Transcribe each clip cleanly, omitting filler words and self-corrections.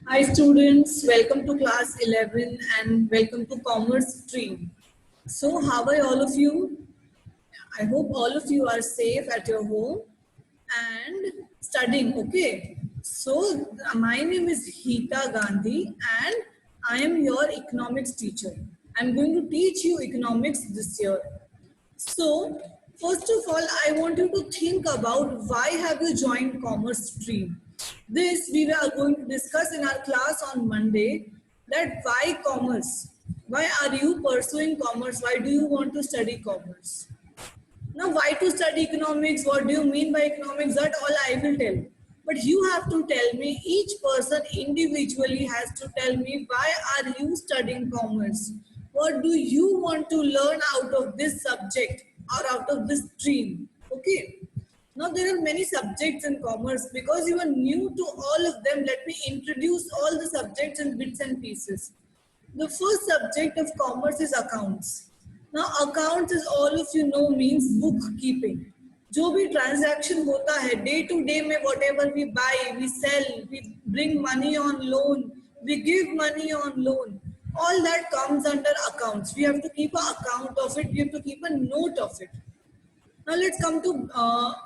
Hi students, welcome to class 11 and welcome to commerce stream. So how are all of you? I hope all of you are safe at your home and studying, okay? So my name is Hita Gandhi and I am your economics teacher. I'm going to teach you economics this year. So, first of all, I want you to think about why have you joined commerce stream. This we are going to discuss in our class on Monday. That why commerce? Why are you pursuing commerce? Why do you want to study commerce? Now, why to study economics? What do you mean by economics? That all I will tell. But you have to tell me, each person individually has to tell me why are you studying commerce? What do you want to learn out of this subject or out of this stream? Okay. Now there are many subjects in commerce. Because you are new to all of them, let me introduce all the subjects in bits and pieces. The first subject of commerce is accounts. Now accounts, as all of you know, means bookkeeping. जो भी transaction होता है day to day में, whatever we buy, we sell, we bring money on loan, we give money on loan, all that comes under accounts. We have to keep an account of it, we have to keep a note of it. Now let's come to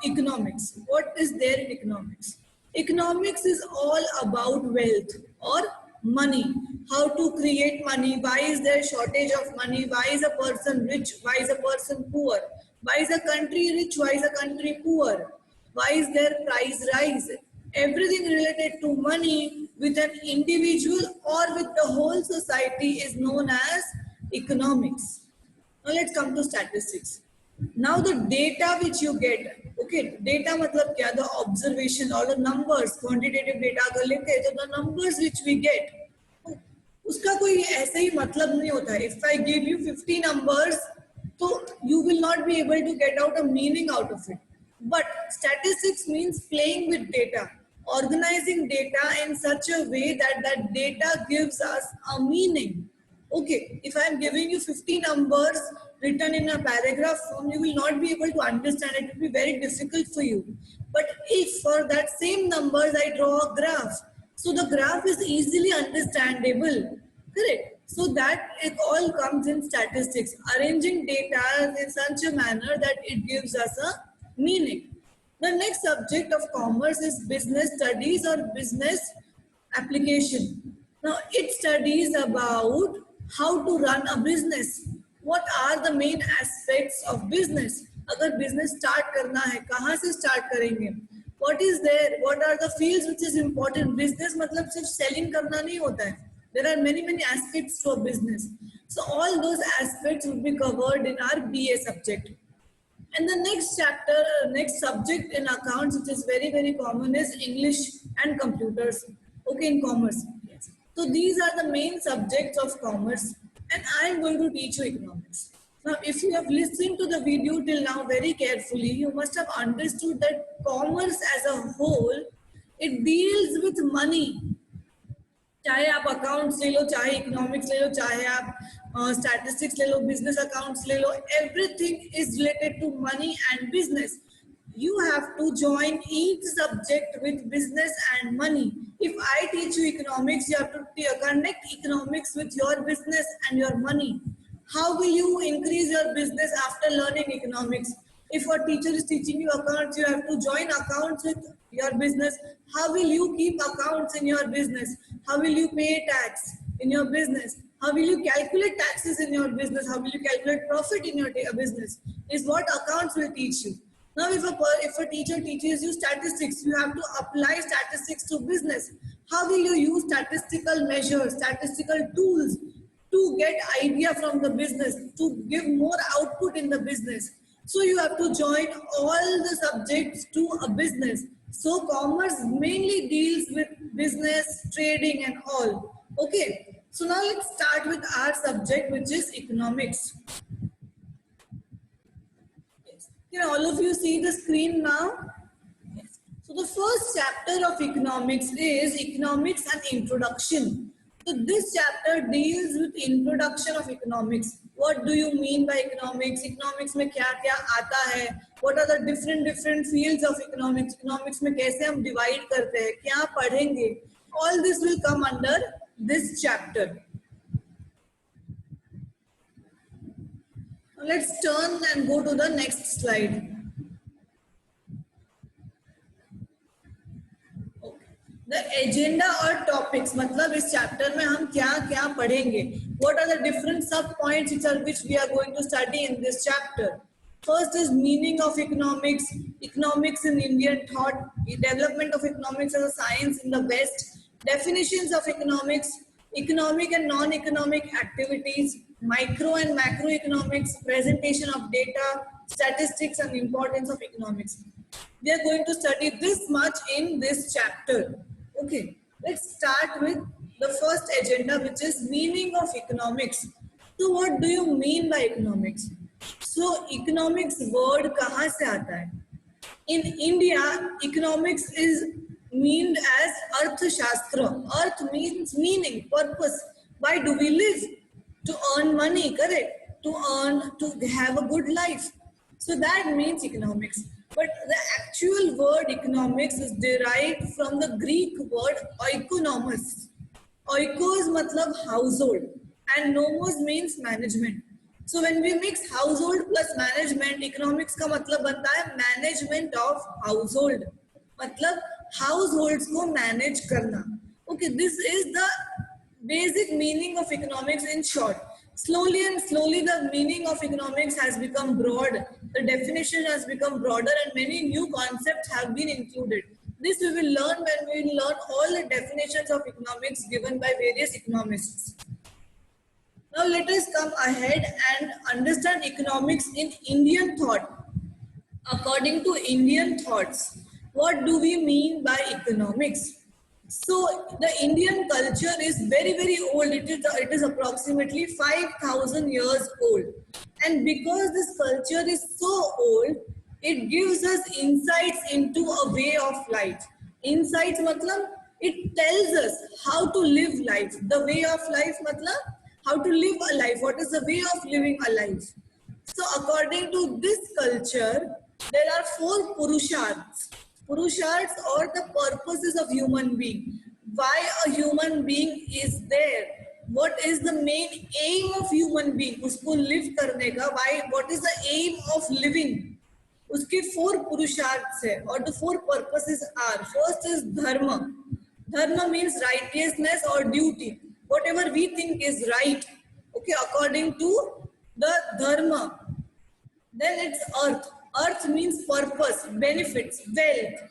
economics. What is there in economics? Economics is all about wealth or money. How to create money? Why is there shortage of money? Why is a person rich? Why is a person poor? Why is a country rich? Why is a country poor? Why is there price rise? Everything related to money with an individual or with the whole society is known as economics. Now let's come to statistics. Now the data which you get, okay, data मतलब क्या? The observation or the numbers, quantitative data अगर लेते हैं तो the numbers which we get, उसका कोई ऐसे ही मतलब नहीं होता है. If I give you 50 numbers, तो you will not be able to get out a meaning out of it. But statistics means playing with data, organizing data in such a way that that data gives us a meaning. Okay, if I am giving you 50 numbers written in a paragraph form, you will not be able to understand it. It will be very difficult for you. But if for that same numbers I draw a graph, so the graph is easily understandable, correct? So that it all comes in statistics, arranging data in such a manner that it gives us a meaning. The next subject of commerce is business studies or business application. Now it studies about how to run a business. What are the main aspects of business? अगर business start करना है, कहाँ से start करेंगे? What is there? What are the fields which is important? Business मतलब सिर्फ selling करना नहीं होता है. There are many aspects to a business. So all those aspects will be covered in our BA subject. And the next chapter, next subject in accounts, which is very common, is English and computers. Okay, in commerce. Yes. So these are the main subjects of commerce, and I am going to teach you economics. Now, if you have listened to the video till now very carefully, you must have understood that commerce as a whole, it deals with money. चाहे आप accounts ले लो, चाहे economics ले लो, चाहे आप statistics ले लो, business accounts ले लो, everything is related to money and business. You have to join each subject with business and money. If I teach you economics, you have to connect economics with your business and your money. How will you increase your business after learning economics? If a teacher is teaching you accounts, you have to join accounts with your business. How will you keep accounts in your business? How will you pay tax in your business? How will you calculate taxes in your business? How will you calculate profit in your business? Is what accounts will teach you. Now, if a teacher teaches you statistics, you have to apply statistics to business. How will you use statistical measures, statistical tools to get idea from the business, to give more output in the business? So you have to join all the subjects to a business. So commerce mainly deals with business, trading and all. Okay, so now let's start with our subject, which is economics. Can all of you see the screen now? Yes. So the first chapter of economics is economics and introduction. So this chapter deals with introduction of economics. What do you mean by economics? Economics में क्या क्या आता है? What are the different fields of economics? Economics में कैसे हम divide करते हैं? क्या पढ़ेंगे? All this will come under this chapter. Now let's turn and go to the next slide. The agenda or topics, मतलब इस चैप्टर में हम क्या क्या पढ़ेंगे. What are the different sub points which we are going to study in this chapter? First is meaning of economics, economics in Indian thought, development of economics as a science in the West, definitions of economics, economic and non-economic activities, micro and macroeconomics, presentation of data, statistics and importance of economics. We are going to study this much in this chapter. Okay, let's start with the first agenda, which is meaning of economics. So what do you mean by economics? So economics word kahan se aata hai? In India, economics is meant as Arthashastra. Arth means meaning, purpose. Why do we live? To earn money, correct? To have a good life. So that means economics. But the actual word economics is derived from the Greek word oikonomos. Oikos matlab household and nomos means management. So when we mix household plus management, economics का मतलब बनता है management of household. मतलब households को manage करना. Okay, this is the basic meaning of economics in short. Slowly and slowly the meaning of economics has become broad. The definition has become broader and many new concepts have been included. This we will learn when we will learn all the definitions of economics given by various economists. Now let us come ahead and understand economics in Indian thought. According to Indian thoughts, what do we mean by economics? So the Indian culture is very, very old. It is approximately 5,000 years old. And because this culture is so old, it gives us insights into a way of life. Insights matlab, it tells us how to live life. The way of life matlab, how to live a life. What is the way of living a life? So according to this culture, there are 4 purusharths. Purusharths or the purposes of human being. Why a human being is there? What is the main aim of human being? उसको live करने का. Why? What is the aim of living? उसके 4 पुरुषार्थ है और the 4 purposes are. First is dharma. Dharma means righteousness or duty. Whatever we think is right. Okay, according to the dharma. Then it's earth. Earth means purpose, benefits, wealth.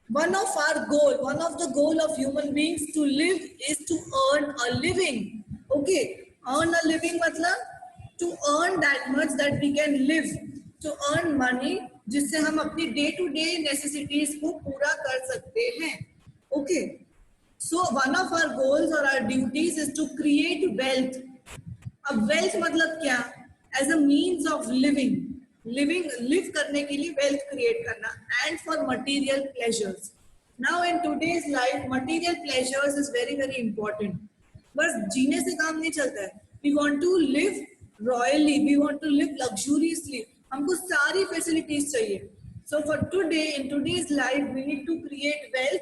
One of the goal of human beings to live is to earn a living. Okay, earn a living matlab to earn that much that we can live. To earn money जिससे हम अपनी day to day necessities को पूरा कर सकते हैं. Okay, so one of our goals or our duties is to create wealth. अब wealth मतलब क्या? As a means of living. Live करने के लिए wealth create करना and for material pleasures. Now in today's life, material pleasures is very, very important. बस जीने से काम नहीं चलता है. We want to live royally, we want to live luxuriously. हमको सारी facilities चाहिए. So for today, in today's life, we need to create wealth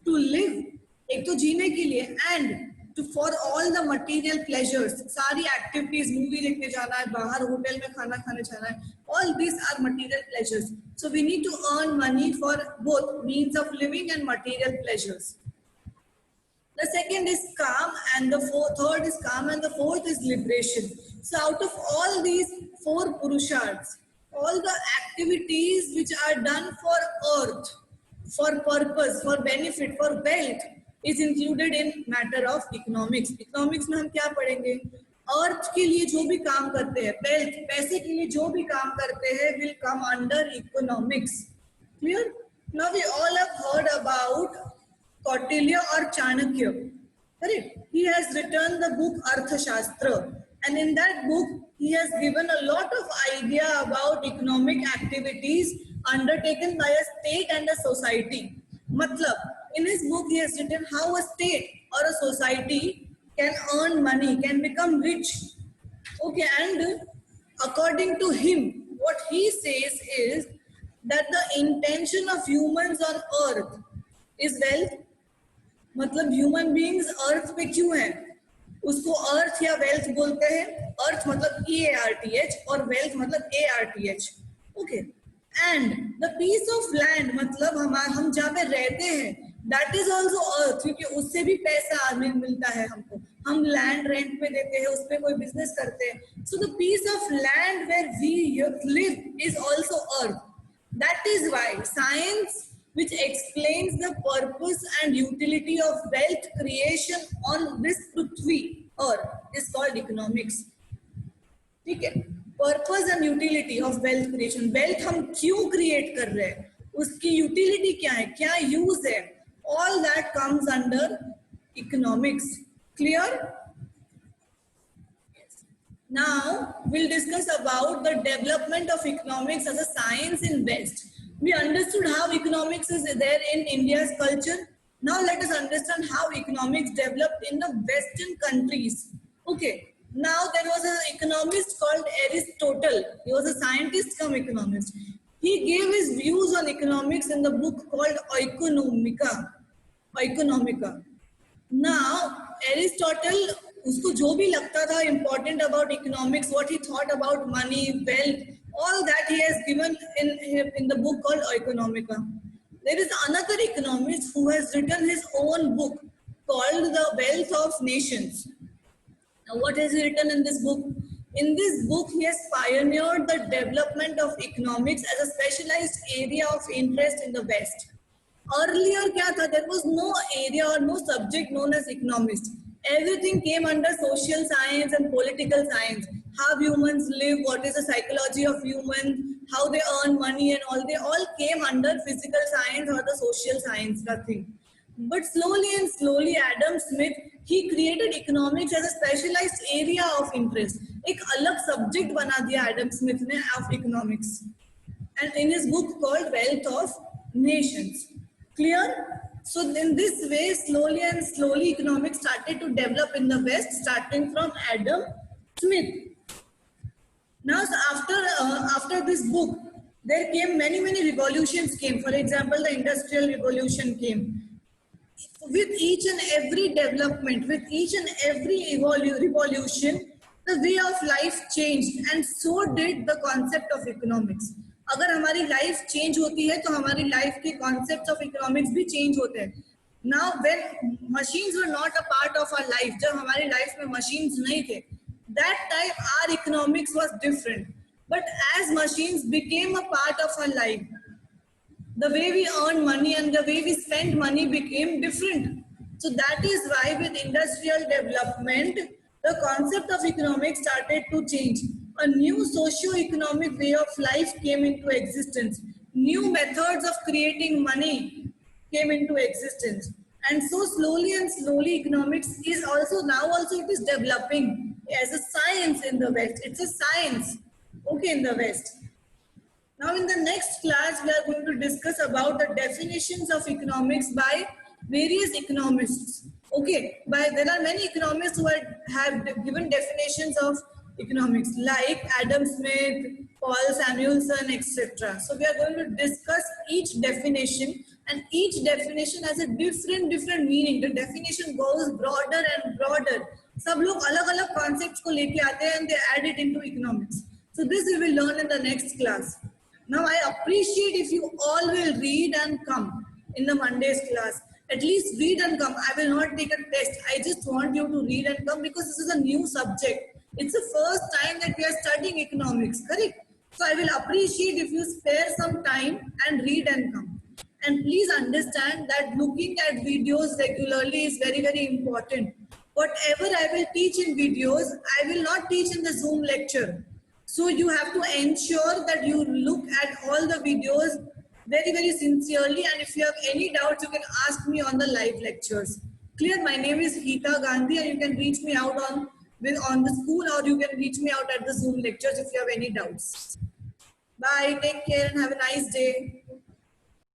to live. एक तो जीने के लिए and for all the material pleasures, सारी activities, movie देखने जाना है, बाहर होटल में खाना खाने जाना है, all these are material pleasures. So we need to earn money for both means of living and material pleasures. The second is calm and the third is calm and the fourth is liberation. So out of all these 4 purusharths, all the activities which are done for earth, for purpose, for benefit, for wealth, is included in matter of economics. Economics में हम क्या पढ़ेंगे? Earth के लिए जो भी काम करते हैं, wealth, पैसे के लिए जो भी काम करते हैं, will come under economics. Clear? Now we all have heard about Kautilya or Chanakya. Correct? He has written the book Arthashastra, and in that book he has given a lot of idea about economic activities undertaken by a state and a society. Matlab, in his book he has written how a state or a society can earn money, can become rich. Okay, and according to him, what he says is that the intention of humans on earth is wealth, मतलब human beings अर्थ पे क्यों है, उसको अर्थ या wealth बोलते हैं. अर्थ मतलब EARTH और वेल्थ मतलब ARTH. Okay. And the piece of land मतलब हम जहाँ पे रहते हैं, दैट इज ऑल्सो अर्थ, क्योंकि उससे भी पैसा मिलता है हमको. हम लैंड रेंट पे देते हैं, उस पर कोई बिजनेस करते हैं. So the piece of land where we live is also अर्थ. That is why science, which explains the purpose and utility of wealth creation on this Prithvi Earth, is called economics. ठीक है. Purpose and utility of wealth creation. Wealth हम क्यों create कर रहे हैं, उसकी utility क्या है, क्या यूज है, all that comes under economics. Clear? Now we'll discuss about the development of economics as a science in West. We understood how economics is there in India's culture. Now let us understand how economics developed in the Western countries. Okay. Now there was an economist called Aristotle. He was a scientist come economist. He gave his views on economics in the book called Oikonomika. Oikonomika. Now Aristotle, उसको जो भी लगता था important about economics, what he thought about money, wealth, all that he has given in the book called Oikonomika. There is another economist who has written his own book called The Wealth of Nations. Now, what has he written in this book? In this book, he has pioneered the development of economics as a specialized area of interest in the West. Earlier, क्या था? There was no area or no subject known as economics. Everything came under social science and political science. How humans live, what is the psychology of humans, how they earn money, and all. They all came under physical science or the social science. Nothing. But slowly and slowly, Adam Smith, he created economics as a specialized area of interest. एक अलग subject बना दिया Adam Smith ने of economics. And in his book called Wealth of Nations. Clear? So in this way, slowly and slowly, economics started to develop in the West, starting from Adam Smith. Now, so after this book, there came many revolutions came. For example, the Industrial Revolution came. With each and every development, with each and every revolution, the way of life changed, and so did the concept of economics. अगर हमारी life change होती है तो हमारी life के concept of economics भी change होते हैं. Now when machines were not a part of our life, जब हमारी लाइफ में मशीन्स नहीं थे, that time our economics was different. But as machines became a part of our life, the way we earn money and the way we spend money became different. So that is why with industrial development, the concept of economics started to change. A new socio-economic way of life came into existence. New methods of creating money came into existence. And so slowly and slowly economics is also, now also it is developing as a science in the West. It's a science, okay, in the West. Now in the next class, we are going to discuss about the definitions of economics by various economists. Okay, there are many economists who have given definitions of economics like Adam Smith, Paul Samuelson, etc. So we are going to discuss each definition, and each definition has a different meaning. The definition goes broader and broader. सब लोग अलग-अलग concepts को लेके आते हैं and they add it into economics. So this we will learn in the next class. Now I appreciate if you all will read and come in the Monday's class. At least read and come. I will not take a test. I just want you to read and come because this is a new subject. It's the first time that we are studying economics, correct? So I will appreciate if you spare some time and read and come. And please understand that looking at videos regularly is very important. Whatever I will teach in videos, I will not teach in the Zoom lecture. So you have to ensure that you look at all the videos very sincerely, and if you have any doubts, you can ask me on the live lectures. Clear? My name is Hita Gandhi, and you can reach me out on the school, or you can reach me out at the Zoom lectures if you have any doubts. Bye, take care and have a nice day.